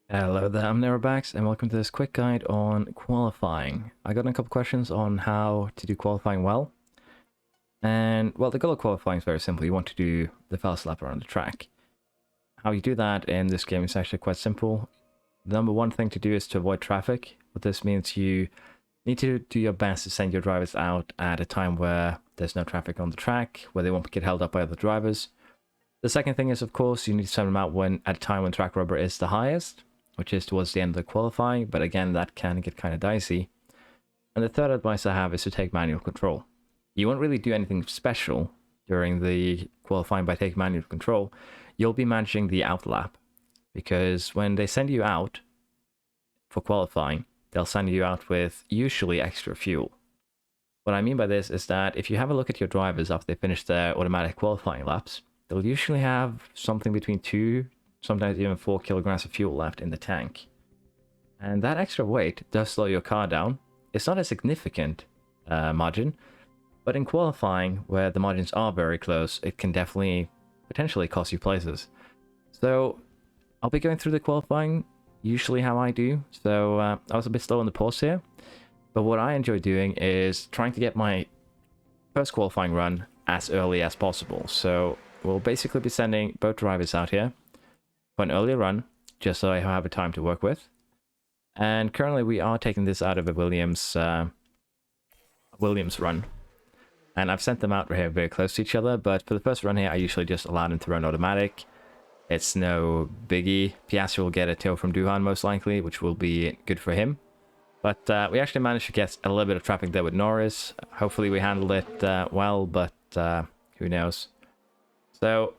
Hello there, I'm Neurobax, and welcome to this quick guide on qualifying. I got a couple questions on how to do qualifying well. And, well, the goal of qualifying is very simple. You want to do the fastest lap around the track. How you do that in this game is actually quite simple. The number one thing to do is to avoid traffic. What this means, you need to do your best to send your drivers out at a time where there's no traffic on the track, where they won't get held up by other drivers. The second thing is, of course, you need to send them out at a time when track rubber is the highest, which is towards the end of the qualifying, but again, that can get kind of dicey. And the third advice I have is to take manual control. You won't really do anything special during the qualifying by taking manual control. You'll be managing the outlap, because when they send you out for qualifying, they'll send you out with usually extra fuel. What I mean by this is that if you have a look at your drivers after they finish their automatic qualifying laps, they'll usually have something between 2, sometimes even 4 kilograms of fuel left in the tank. And that extra weight does slow your car down. It's not a significant margin, but in qualifying, where the margins are very close, it can definitely potentially cost you places. So I'll be going through the qualifying usually how I do. So I was a bit slow on the pause here, but what I enjoy doing is trying to get my first qualifying run as early as possible. So we'll basically be sending both drivers out here for an earlier run, just so I have a time to work with. And currently we are taking this out of a Williams run. And I've sent them out right here very close to each other, but for the first run here, I usually just allow them to run automatic. It's no biggie. Piastri will get a tow from Duhan most likely, which will be good for him. But we actually managed to get a little bit of traffic there with Norris. Hopefully we handled it well, but who knows. So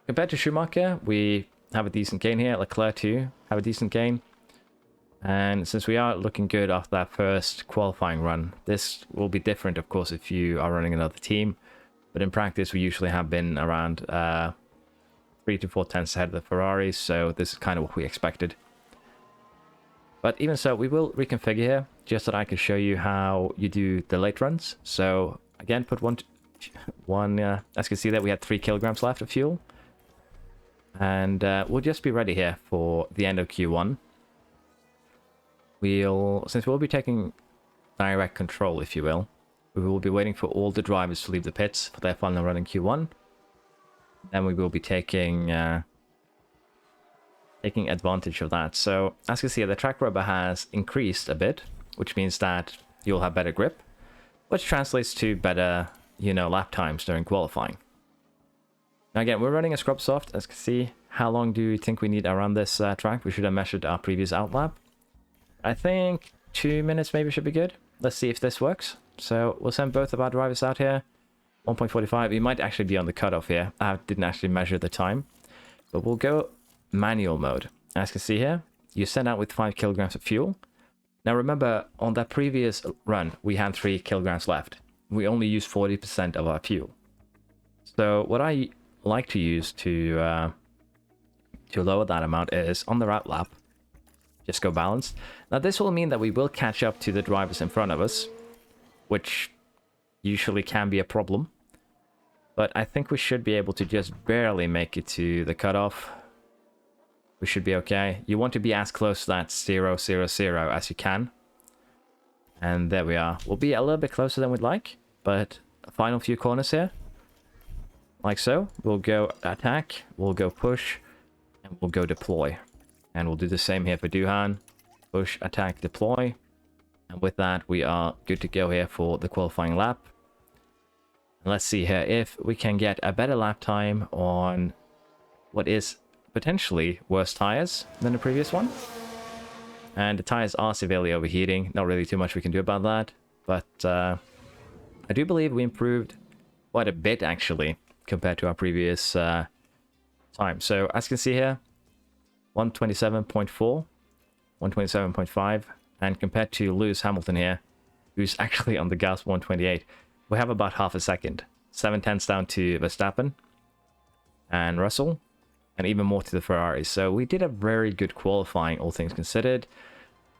compared to Schumacher, we have a decent gain here. Leclerc too have a decent gain. And since we are looking good after that first qualifying run, this will be different, of course, if you are running another team. But in practice, we usually have been around 3 to 4 tenths ahead of the Ferraris, so this is kind of what we expected. But even so, we will reconfigure here, just so that I can show you how you do the late runs. So again, put one as you can see that we had 3 kilograms left of fuel. And we'll just be ready here for the end of Q1. Since we'll be taking direct control, if you will, we will be waiting for all the drivers to leave the pits for their final run in Q1. Then we will be taking advantage of that. So as you can see, the track rubber has increased a bit, which means that you'll have better grip, which translates to better, lap times during qualifying. Now again, we're running a scrub soft. As you can see, how long do you think we need around this track? We should have measured our previous outlap. I think 2 minutes maybe should be good. Let's see if this works. So we'll send both of our drivers out here. 1.45. We might actually be on the cutoff here. I didn't actually measure the time. But we'll go manual mode. As you can see here, you send out with 5 kilograms of fuel. Now remember, on that previous run, we had 3 kilograms left. We only used 40% of our fuel. So what I like to use to lower that amount is on the route lap, just go balanced. Now this will mean that we will catch up to the drivers in front of us, which usually can be a problem. But I think we should be able to just barely make it to the cutoff. We should be okay. You want to be as close to that 0, 0, 0 as you can. And there we are. We'll be a little bit closer than we'd like, but final few corners here. Like so. We'll go attack, we'll go push, and we'll go deploy. And we'll do the same here for Duhan. Push, attack, deploy. And with that, we are good to go here for the qualifying lap. And let's see here if we can get a better lap time on what is potentially worse tires than the previous one. And the tires are severely overheating. Not really too much we can do about that. But I do believe we improved quite a bit, actually, compared to our previous time. So as you can see here, 127.4, 127.5, and compared to Lewis Hamilton here, who's actually on the gas 128, we have about half a second. 7 tenths down to Verstappen and Russell, and even more to the Ferrari. So we did a very good qualifying, all things considered.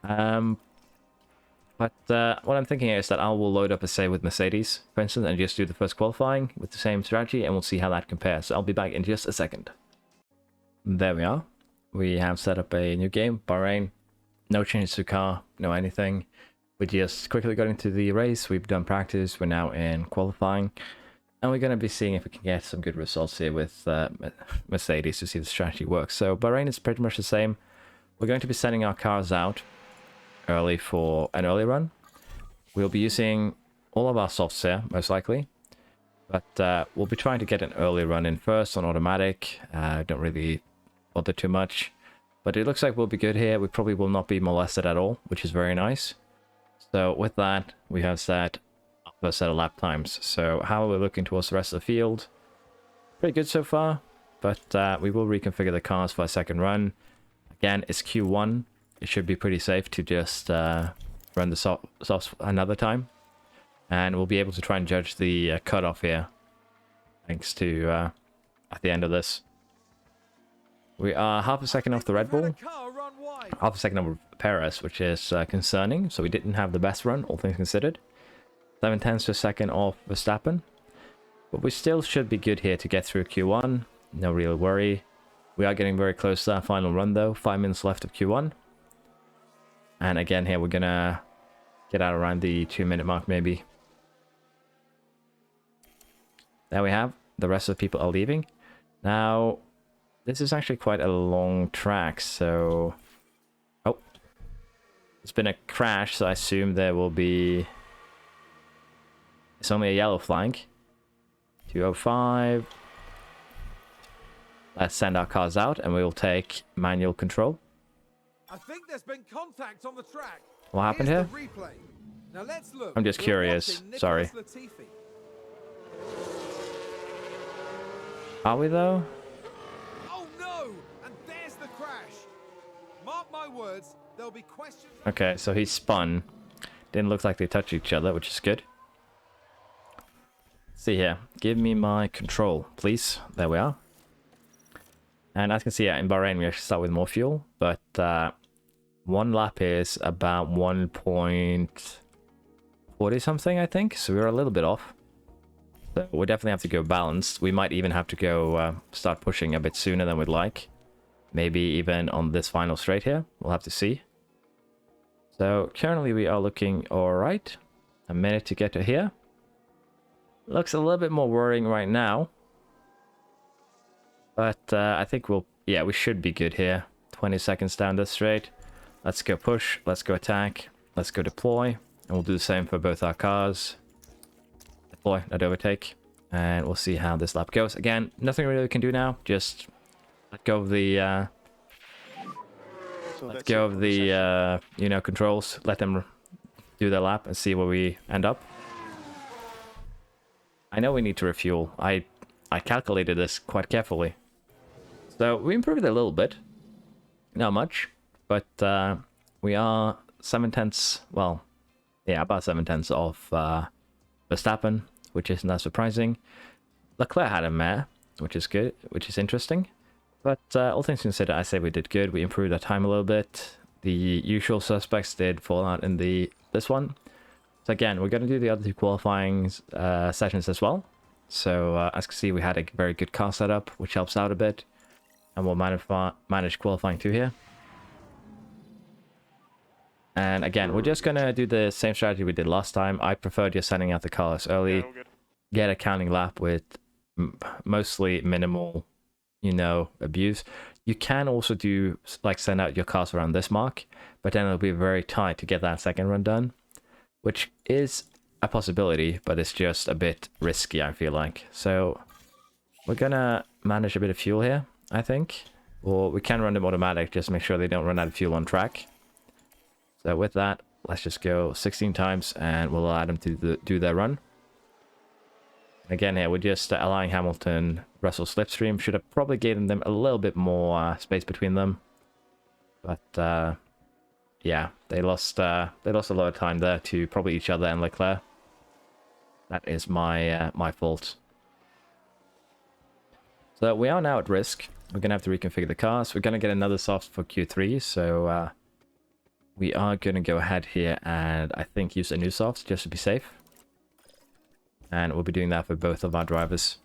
But what I'm thinking is that I will load up a save with Mercedes, for instance, and just do the first qualifying with the same strategy, and we'll see how that compares. So I'll be back in just a second. There we are. we have set up a new game, Bahrain. No changes to car, no anything. We just quickly got into the race. We've done practice. We're now in qualifying. And we're going to be seeing if we can get some good results here with Mercedes to see if the strategy works. So Bahrain is pretty much the same. We're going to be sending our cars out early for an early run. We'll be using all of our softs here, most likely. But we'll be trying to get an early run in first on automatic. Don't really bother too much. But it looks like we'll be good here. We probably will not be molested at all, which is very nice. So with that, we have set first set of lap times. So how are we looking towards the rest of the field? Pretty good so far, but we will reconfigure the cars for a second run. Again, it's Q1. It should be pretty safe to just run the softs another time. And we'll be able to try and judge the cutoff here, thanks to at the end of this. We are half a second off the Red Bull, half a second over Perez, which is concerning. So we didn't have the best run, all things considered. 7/10 to a second off Verstappen. But we still should be good here to get through Q1. No real worry. We are getting very close to our final run though. 5 minutes left of Q1. And again here we're gonna get out around the 2-minute mark maybe. There we have. The rest of the people are leaving. Now, this is actually quite a long track, so... Oh. It's been a crash, so I assume there will be... It's only a yellow flag. 205. Let's send our cars out and we will take manual control. I think there's been contact on the track. What happened here? Now let's look. I'm just curious. Sorry. Are we though? Oh no! And there's the crash. Mark my words, there'll be questions. Okay, so he spun. Didn't look like they touched each other, which is good. See here, give me my control, please. There we are. And as you can see, in Bahrain, we actually start with more fuel, but one lap is about 1.40 something, I think. So we're a little bit off. So we'll definitely have to go balanced. We might even have to go start pushing a bit sooner than we'd like. Maybe even on this final straight here. We'll have to see. So currently we are looking all right. A minute to get to here. Looks a little bit more worrying right now. But I think we should be good here. 20 seconds down this straight. Let's go push. Let's go attack. Let's go deploy. And we'll do the same for both our cars. Deploy, not overtake. And we'll see how this lap goes. Again, nothing really we can do now. Just let go of the... you know, controls. Let them do their lap and see where we end up. I know we need to refuel. I calculated this quite carefully. So we improved a little bit. Not much. But we are 7/10, well, yeah, about 7/10 off Verstappen, which isn't that surprising. Leclerc had a mare, which is good, which is interesting. But all things considered, I say we did good. We improved our time a little bit. The usual suspects did fall out in this one. So again, we're going to do the other two qualifying sessions as well. So as you can see, we had a very good car setup, which helps out a bit. And we'll manage qualifying too here. And again, we're just going to do the same strategy we did last time. I prefer just sending out the cars early. Get a counting lap with mostly minimal, you know, abuse. You can also do, like, send out your cars around this mark. But then it'll be very tight to get that second run done. Which is a possibility, but it's just a bit risky, I feel like. So we're gonna manage a bit of fuel here, I think. Or we can run them automatic, just to make sure they don't run out of fuel on track. So with that, let's just go 16 times and we'll allow them to do their run. Again here, we're just allowing Hamilton, Russell slipstream. Should have probably given them a little bit more space between them. But yeah, they lost a lot of time there to probably each other and Leclerc. That is my fault. So we are now at risk. We're gonna have to reconfigure the cars. We're gonna get another soft for Q3, so we are gonna go ahead here and I think use a new soft just to be safe. And we'll be doing that for both of our drivers.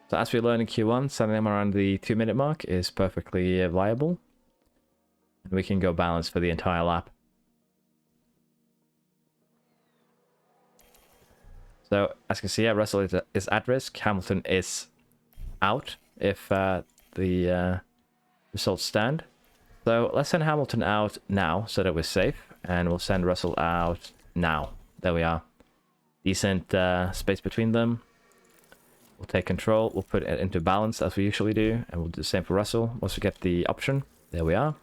So as we learned in Q1, sending them around the 2-minute mark is perfectly viable. And we can go balance for the entire lap. So as you can see, yeah, Russell is at risk. Hamilton is out if the results stand. So let's send Hamilton out now so that we're safe. And we'll send Russell out now. There we are. Decent space between them. We'll take control. We'll put it into balance as we usually do. And we'll do the same for Russell once we get the option. There we are.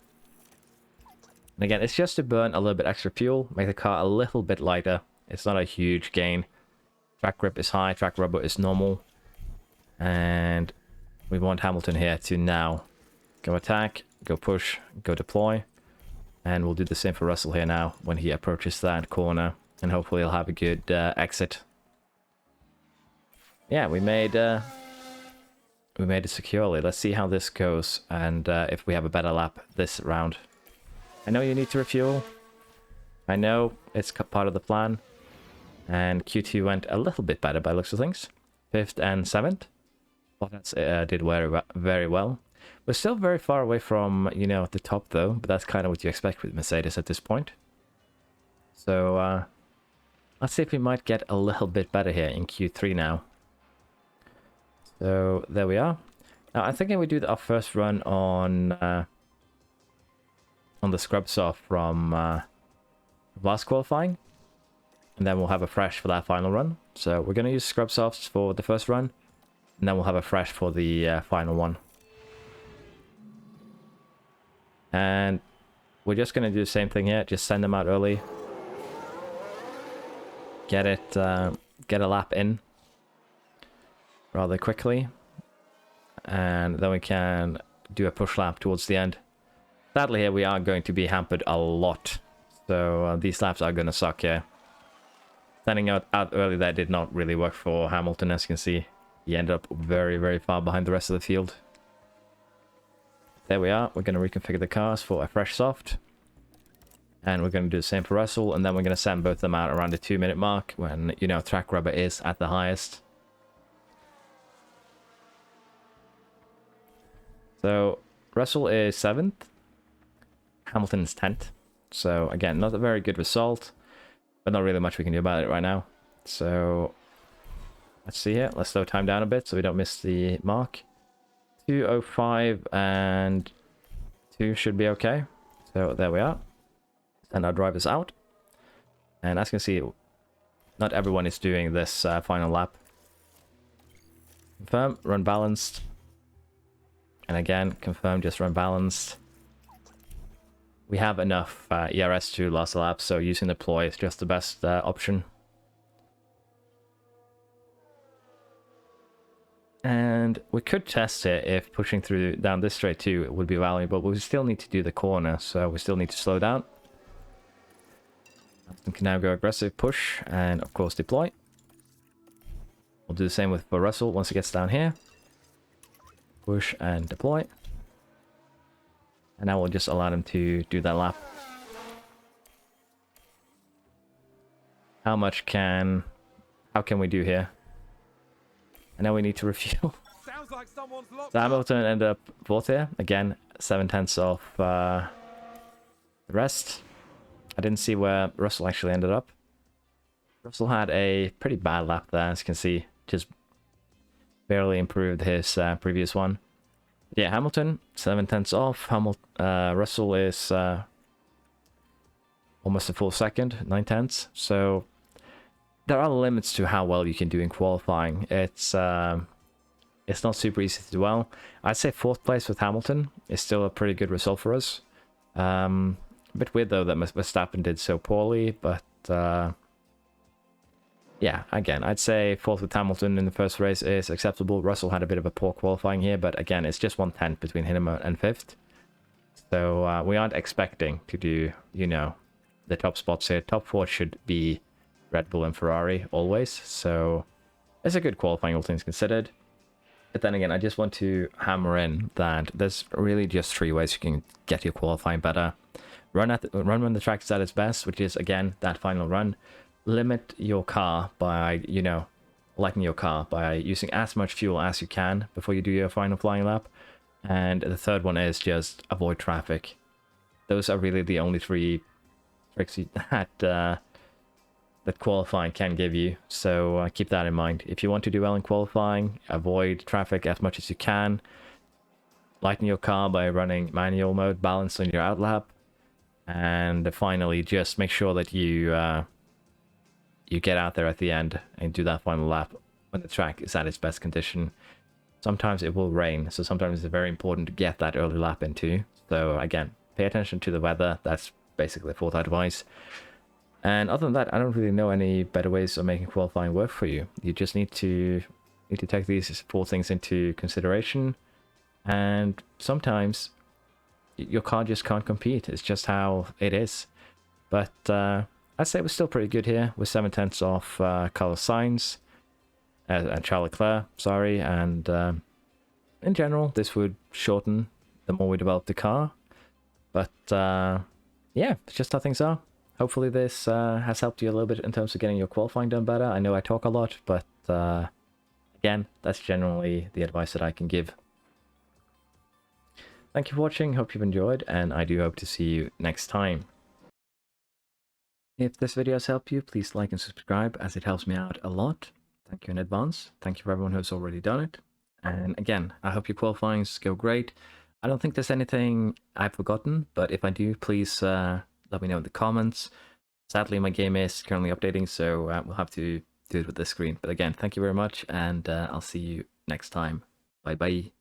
And again, it's just to burn a little bit extra fuel. Make the car a little bit lighter. It's not a huge gain. Track grip is high. Track rubber is normal. And we want Hamilton here to now go attack, go push, go deploy. And we'll do the same for Russell here now when he approaches that corner. And hopefully he'll have a good exit. Yeah, we made it securely. Let's see how this goes and if we have a better lap this round. I know you need to refuel. I know it's part of the plan. And Q2 went a little bit better by the looks of things. 5th and 7th. Bottas did very well. We're still very far away from, you know, the top though. But that's kind of what you expect with Mercedes at this point. So, let's see if we might get a little bit better here in Q3 now. So, there we are. Now, I'm thinking we do our first run on the scrub soft from last qualifying. And then we'll have a fresh for that final run. So we're going to use scrub softs for the first run. And then we'll have a fresh for the final one. And we're just going to do the same thing here. Just send them out early. Get a lap in rather quickly. And then we can do a push lap towards the end. Sadly here we are going to be hampered a lot. So these laps are going to suck here. Standing out early there did not really work for Hamilton, as you can see. He ended up very far behind the rest of the field. There we are. We're going to reconfigure the cars for a fresh soft. And we're going to do the same for Russell. And then we're going to send both of them out around the 2-minute mark when, you know, track rubber is at the highest. So Russell is 7th. Hamilton is 10th. So again, not a very good result. But not really much we can do about it right now. So let's see here. Let's slow time down a bit so we don't miss the mark. 2:05 and 2 should be okay. So there we are. And our drivers out. And as you can see, not everyone is doing this final lap. Confirm, run balanced. And again, confirm, just run balanced. We have enough ERS to last the lap, so using deploy is just the best option. And we could test it if pushing through down this straight too would be valuable, but we still need to do the corner, so we still need to slow down. We can now go aggressive, push, and of course deploy. We'll do the same for Russell once he gets down here. Push and deploy. And now we'll just allow them to do that lap. How can we do here? I know we need to refuel. Sounds like someone's locked So up. Hamilton ended up 4th here. Again, 7/10 off the rest. I didn't see where Russell actually ended up. Russell had a pretty bad lap there, as you can see. Just barely improved his previous one. Yeah, Hamilton, 7/10 off. Russell is almost a full second, 9/10. So there are limits to how well you can do in qualifying. It's not super easy to do well. I'd say 4th place with Hamilton is still a pretty good result for us. A bit weird though that Verstappen did so poorly, but yeah, again, I'd say 4th with Hamilton in the first race is acceptable. Russell had a bit of a poor qualifying here, but again, it's just 1/10 between him and 5th. So we aren't expecting to do, you know, the top spots here. Top 4 should be Red Bull and Ferrari always. So it's a good qualifying, all things considered. But then again, I just want to hammer in that there's really just 3 ways you can get your qualifying better. Run when the track is at its best, which is, again, that final run. Limit your car by, you know, lighten your car by using as much fuel as you can before you do your final flying lap. And the third one is just avoid traffic. Those are really the only three tricks that qualifying can give you. So keep that in mind. If you want to do well in qualifying, avoid traffic as much as you can. Lighten your car by running manual mode, balance on your outlap, and finally just make sure that you get out there at the end and do that final lap when the track is at its best condition. Sometimes it will rain, so sometimes it's very important to get that early lap into. So again, pay attention to the weather. That's basically the fourth advice. And other than that, I don't really know any better ways of making qualifying work for you. You just need to take these four things into consideration. And sometimes your car just can't compete. It's just how it is. But I'd say we're still pretty good here with 7/10 off Carlos Sainz and Charles Leclerc, sorry. And in general, this would shorten the more we develop the car. But yeah, it's just how things are. Hopefully this has helped you a little bit in terms of getting your qualifying done better. I know I talk a lot, but again, that's generally the advice that I can give. Thank you for watching, hope you've enjoyed, and I do hope to see you next time. If this video has helped you, please like and subscribe as it helps me out a lot. Thank you in advance. Thank you for everyone who's already done it. And again, I hope your qualifyings go great. I don't think there's anything I've forgotten, but if I do, please let me know in the comments. Sadly, my game is currently updating, so we'll have to do it with this screen. But again, thank you very much, and I'll see you next time. Bye bye.